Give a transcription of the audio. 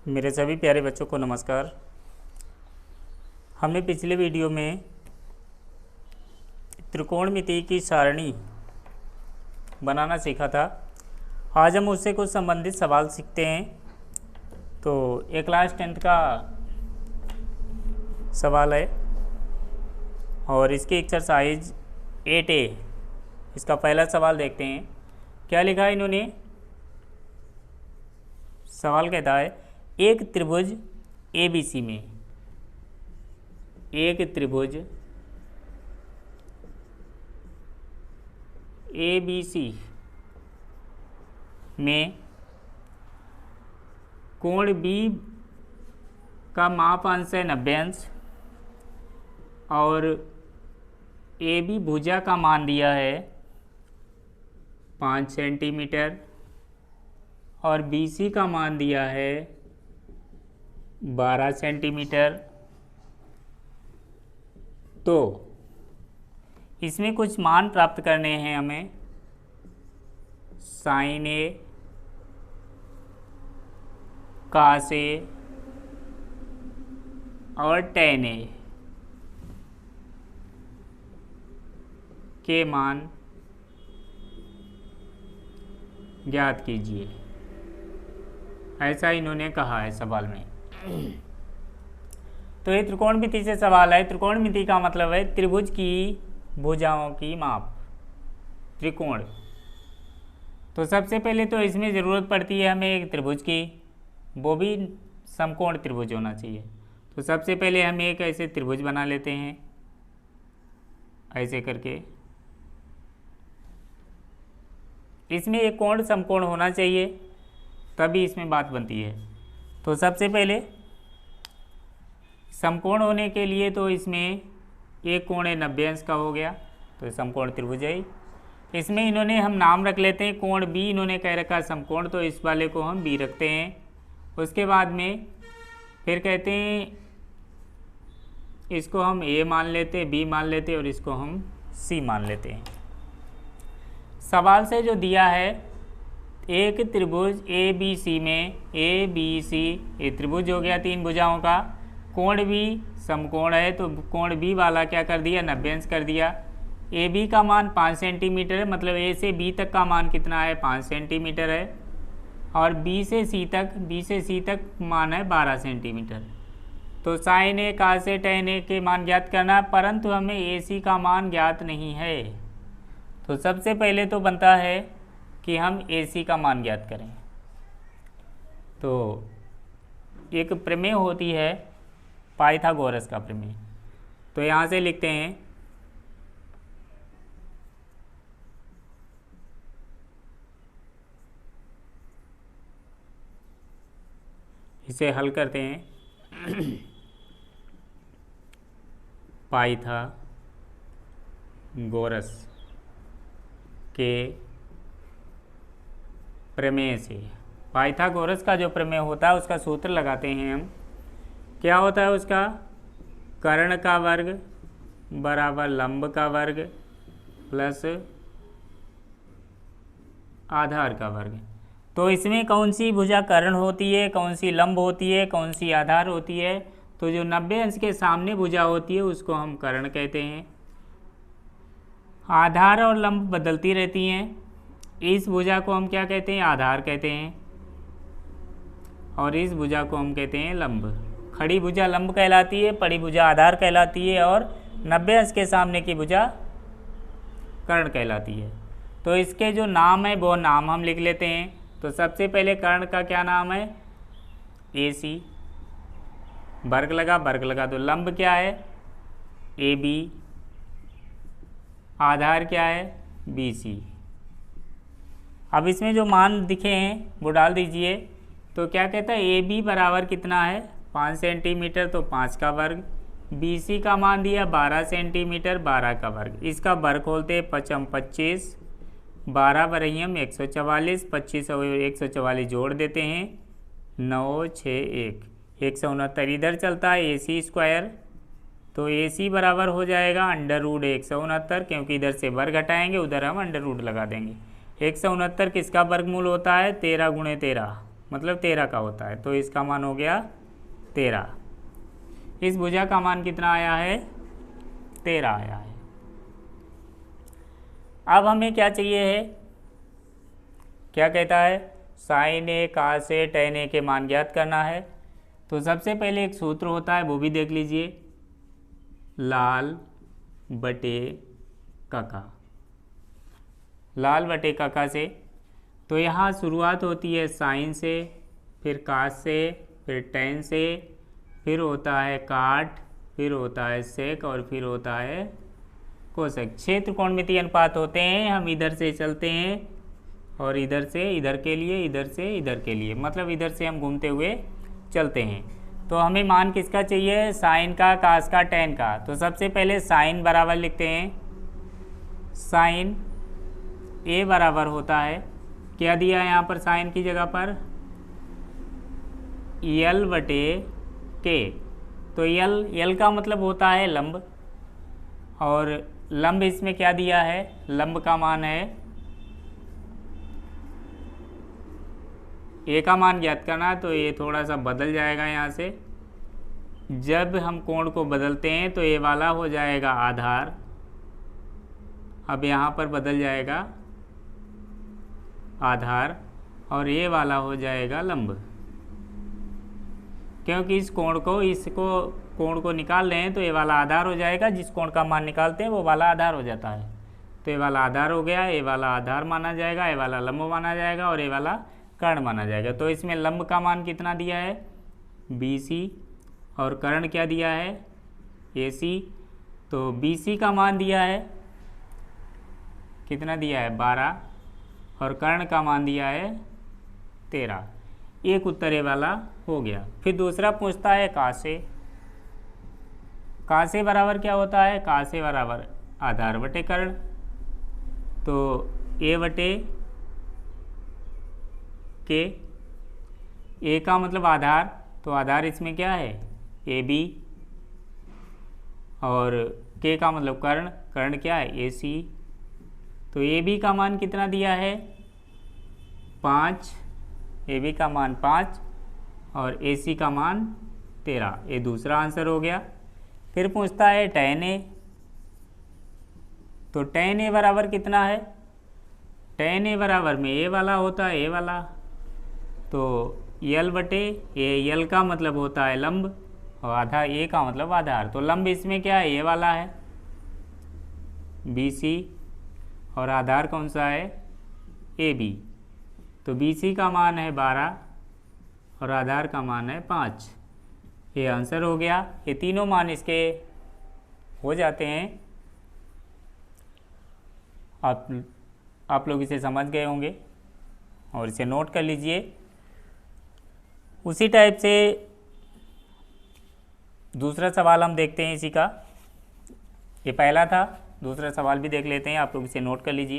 मेरे सभी प्यारे बच्चों को नमस्कार। हमने पिछले वीडियो में त्रिकोणमिति की सारणी बनाना सीखा था। आज हम उससे कुछ संबंधित सवाल सीखते हैं। तो ये क्लास 10th का सवाल है और इसकी एक्सरसाइज 8A। इसका पहला सवाल देखते हैं। क्या लिखा है इन्होंने? सवाल कहता है एक त्रिभुज ABC में, एक त्रिभुज ABC में कोण B का माप अंश है 90 अंश और AB भुजा का मान दिया है 5 सेंटीमीटर और BC का मान दिया है 12 सेंटीमीटर। तो इसमें कुछ मान प्राप्त करने हैं हमें। साइन A, कास A और टेन A के मान ज्ञात कीजिए, ऐसा इन्होंने कहा है सवाल में। तो ये त्रिकोणमिति से सवाल है। त्रिकोणमिति का मतलब है त्रिभुज की भुजाओं की माप, त्रिकोण। तो सबसे पहले तो इसमें ज़रूरत पड़ती है हमें एक त्रिभुज की, वो भी समकोण त्रिभुज होना चाहिए। तो सबसे पहले हम एक ऐसे त्रिभुज बना लेते हैं, ऐसे करके। इसमें एक कोण समकोण होना चाहिए, तभी इसमें बात बनती है। तो सबसे पहले समकोण होने के लिए तो इसमें एक कोण 90 अंश का हो गया, तो समकोण त्रिभुज है। इसमें इन्होंने हम नाम रख लेते हैं कोण B, इन्होंने कह रखा समकोण, तो इस वाले को हम B रखते हैं। उसके बाद में फिर कहते हैं इसको हम A मान लेते हैं, B मान लेते हैं और इसको हम C मान लेते हैं। सवाल से जो दिया है एक त्रिभुज ABC में, ABC ये त्रिभुज हो गया 3 भुजाओं का, कोण B समकोण है, तो कोण B वाला क्या कर दिया 90 अंश कर दिया। AB का मान 5 सेंटीमीटर है, मतलब A से B तक का मान कितना है 5 सेंटीमीटर है और B से C तक मान है 12 सेंटीमीटर। तो sine A, cos A, tan A के मान ज्ञात करना, परंतु हमें AC का मान ज्ञात नहीं है। तो सबसे पहले तो बनता है कि हम AC का मान ज्ञात करें। तो एक प्रमेय होती है पाइथागोरस का प्रमेय। तो यहाँ से लिखते हैं इसे हल करते हैं। पाइथागोरस के प्रमेय से, पाइथागोरस का जो प्रमेय होता है उसका सूत्र लगाते हैं हम। क्या होता है उसका? कर्ण का वर्ग बराबर लंब का वर्ग प्लस आधार का वर्ग। तो इसमें कौन सी भुजा कर्ण होती है, कौन सी लंब होती है, कौन सी आधार होती है? तो जो 90 अंश के सामने भुजा होती है उसको हम कर्ण कहते हैं। आधार और लंब बदलती रहती हैं, इस भुजा को हम क्या कहते हैं? आधार कहते हैं और इस भुजा को हम कहते हैं लंब। खड़ी भुजा लंब कहलाती है, पड़ी भुजा आधार कहलाती है और 90 अंश के सामने की भुजा कर्ण कहलाती है। तो इसके जो नाम है वो नाम हम लिख लेते हैं। तो सबसे पहले कर्ण का क्या नाम है? AC, वर्ग लगा तो लंब क्या है? AB, आधार क्या है? BC। अब इसमें जो मान दिखे हैं वो डाल दीजिए। तो क्या कहता है? AB बराबर कितना है 5 सेंटीमीटर, तो 5 का वर्ग। BC का मान दिया 12 सेंटीमीटर, 12 का वर्ग। इसका वर्ग खोलते हैं 5 25, 12 बरहियम 144, 25 और 144 जोड़ देते हैं 9 6 1, 169 इधर चलता है AC स्क्वायर। तो AC बराबर हो जाएगा √169, क्योंकि इधर से वर्ग हटाएंगे उधर हम √ लगा देंगे। 169 किसका वर्गमूल होता है? 13 × 13, मतलब 13 का होता है, तो इसका मान हो गया 13। इस भुजा का मान कितना आया है? 13 आया है। अब हमें क्या चाहिए है? क्या कहता है? Sign A cos A tan A के मान ज्ञात करना है। तो सबसे पहले एक सूत्र होता है, वो भी देख लीजिए, लाल बटे काका। लाल बटे काका से, तो यहाँ शुरुआत होती है साइन से, फिर कास से, फिर टैन से, फिर होता है काट, फिर होता है सेक और फिर होता है कोसेक। क्षेत्र कोणमितीय अनुपात होते हैं। हम इधर से चलते हैं और इधर से इधर के लिए, इधर से इधर के लिए, मतलब इधर से हम घूमते हुए चलते हैं। तो हमें मान किसका चाहिए? साइन का, कास का, टैन का। तो सबसे पहले साइन बराबर लिखते हैं। साइन ए बराबर होता है, क्या दिया है यहाँ पर साइन की जगह पर? यल बटे के। तो यल का मतलब होता है लंब, और लंब इसमें क्या दिया है? लंब का मान है, ए का मान ज्ञात करना, तो ये थोड़ा सा बदल जाएगा यहाँ से। जब हम कोण को बदलते हैं तो ये वाला हो जाएगा आधार, अब यहाँ पर बदल जाएगा आधार, और ये वाला हो जाएगा लंब। क्योंकि इस कोण को निकाल रहे हैं, तो ये वाला आधार हो जाएगा। जिस कोण का मान निकालते हैं वो वाला आधार हो जाता है। तो ये वाला आधार हो गया, ये वाला आधार माना जाएगा, ये वाला लंब माना जाएगा, और ये वाला कर्ण माना जाएगा। तो इसमें लंब का मान कितना दिया है? BC, और कर्ण क्या दिया है? AC। तो BC का मान दिया है, कितना दिया है? 12, और कर्ण का मान दिया है 13। एक उत्तर ये वाला हो गया। फिर दूसरा पूछता है कासे। कासे बराबर क्या होता है? कासे बराबर आधार बटे कर्ण। तो ए बटे के, ए का मतलब आधार, तो आधार इसमें क्या है? AB, और के का मतलब कर्ण, कर्ण क्या है? AC। तो AB का मान कितना दिया है? 5, AB का मान 5, और AC का मान 13। ये दूसरा आंसर हो गया। फिर पूछता है tan A। तो tan A बराबर कितना है? tan A बराबर में ए वाला होता है, ए वाला, तो यल बटे ए। यल का मतलब होता है लंब, और आधा ए का मतलब आधार। तो लंब इसमें क्या है? ये वाला है BC, और आधार कौन सा है? AB। तो BC का मान है 12, और आधार का मान है 5। ये आंसर हो गया। ये तीनों मान इसके हो जाते हैं। आप लोग इसे समझ गए होंगे और इसे नोट कर लीजिए। उसी टाइप से दूसरा सवाल हम देखते हैं इसी का। ये पहला था, दूसरा सवाल भी देख लेते हैं। आप लोग इसे नोट कर लीजिए।